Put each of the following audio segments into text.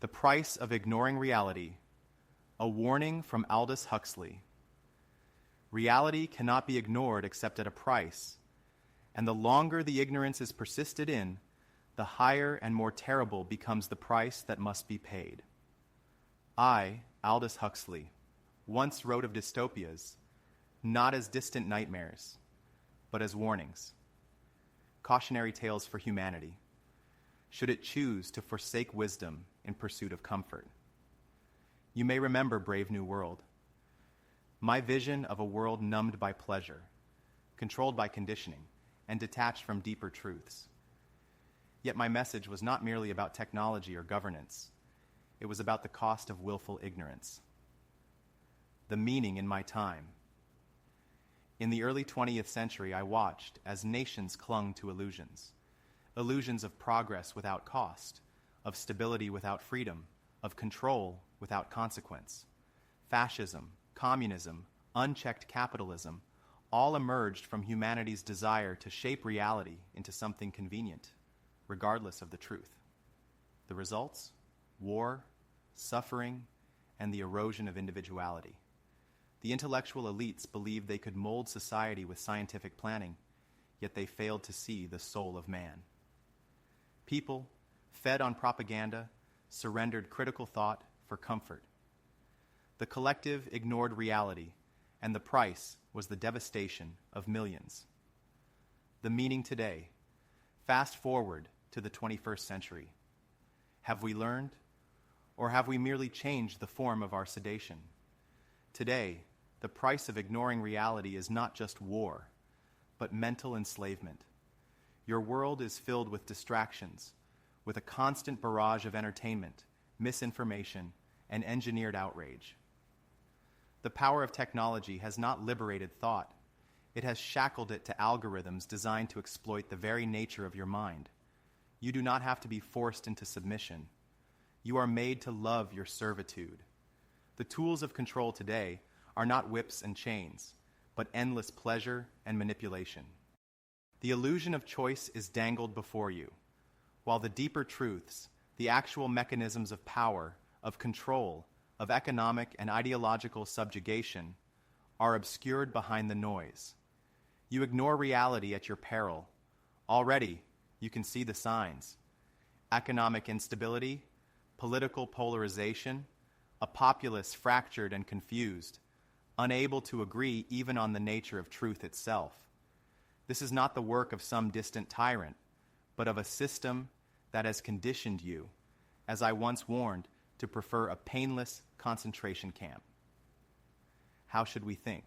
The Price of Ignoring Reality, a warning from Aldous Huxley. Reality cannot be ignored except at a price, and the longer the ignorance is persisted in, the higher and more terrible becomes the price that must be paid. I, Aldous Huxley, once wrote of dystopias, not as distant nightmares, but as warnings, cautionary tales for humanity, should it choose to forsake wisdom in pursuit of comfort. You may remember Brave New World, my vision of a world numbed by pleasure, controlled by conditioning, and detached from deeper truths. Yet my message was not merely about technology or governance. It was about the cost of willful ignorance. The meaning in my time. In the early 20th century, I watched as nations clung to illusions. Illusions of progress without cost, of stability without freedom, of control without consequence. Fascism, communism, unchecked capitalism, all emerged from humanity's desire to shape reality into something convenient, regardless of the truth. The results? War, suffering, and the erosion of individuality. The intellectual elites believed they could mold society with scientific planning, yet they failed to see the soul of man. People, fed on propaganda, surrendered critical thought for comfort. The collective ignored reality, and the price was the devastation of millions. The meaning today. Fast forward to the 21st century. Have we learned, or have we merely changed the form of our sedation? Today, the price of ignoring reality is not just war, but mental enslavement. Your world is filled with distractions, with a constant barrage of entertainment, misinformation, and engineered outrage. The power of technology has not liberated thought. It has shackled it to algorithms designed to exploit the very nature of your mind. You do not have to be forced into submission. You are made to love your servitude. The tools of control today are not whips and chains, but endless pleasure and manipulation. The illusion of choice is dangled before you, while the deeper truths, the actual mechanisms of power, of control, of economic and ideological subjugation, are obscured behind the noise. You ignore reality at your peril. Already, you can see the signs. Economic instability, political polarization, a populace fractured and confused, unable to agree even on the nature of truth itself. This is not the work of some distant tyrant, but of a system that has conditioned you, as I once warned, to prefer a painless concentration camp. How should we think?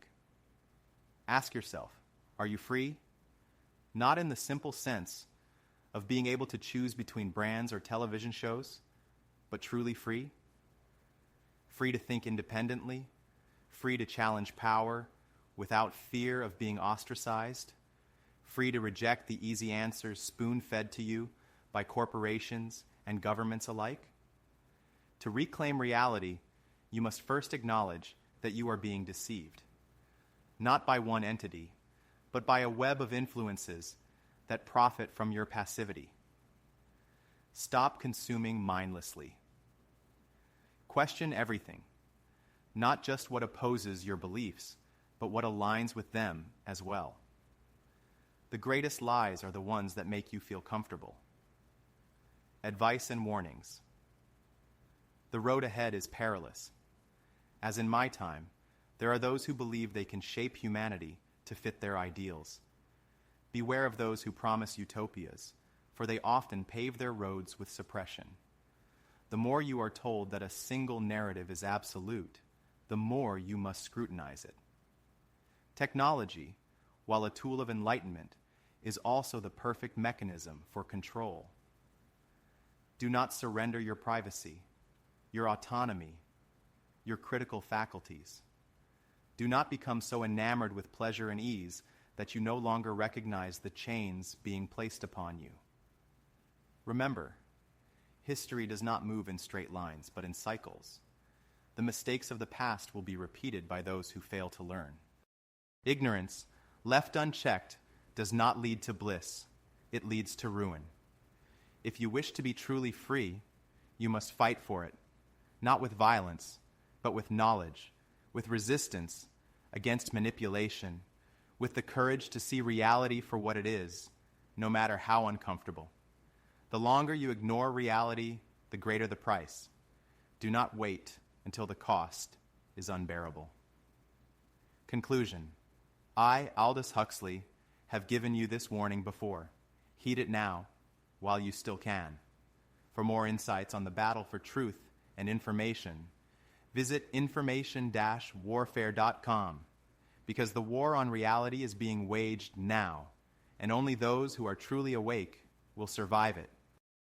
Ask yourself, are you free? Not in the simple sense of being able to choose between brands or television shows, but truly free? Free to think independently, free to challenge power without fear of being ostracized, free to reject the easy answers spoon-fed to you by corporations and governments alike? To reclaim reality, you must first acknowledge that you are being deceived, not by one entity, but by a web of influences that profit from your passivity. Stop consuming mindlessly. Question everything, not just what opposes your beliefs, but what aligns with them as well. The greatest lies are the ones that make you feel comfortable. Advice and warnings. The road ahead is perilous. As in my time, there are those who believe they can shape humanity to fit their ideals. Beware of those who promise utopias, for they often pave their roads with suppression. The more you are told that a single narrative is absolute, the more you must scrutinize it. Technology, while a tool of enlightenment, is also the perfect mechanism for control. Do not surrender your privacy, your autonomy, your critical faculties. Do not become so enamored with pleasure and ease that you no longer recognize the chains being placed upon you. Remember, history does not move in straight lines, but in cycles. The mistakes of the past will be repeated by those who fail to learn. Ignorance, left unchecked, does not lead to bliss. It leads to ruin. If you wish to be truly free, you must fight for it, not with violence, but with knowledge, with resistance against manipulation, with the courage to see reality for what it is, no matter how uncomfortable. The longer you ignore reality, the greater the price. Do not wait until the cost is unbearable. Conclusion. I, Aldous Huxley, have given you this warning before. Heed it now, while you still can. For more insights on the battle for truth and information, visit information-warfare.com, because the war on reality is being waged now, and only those who are truly awake will survive it.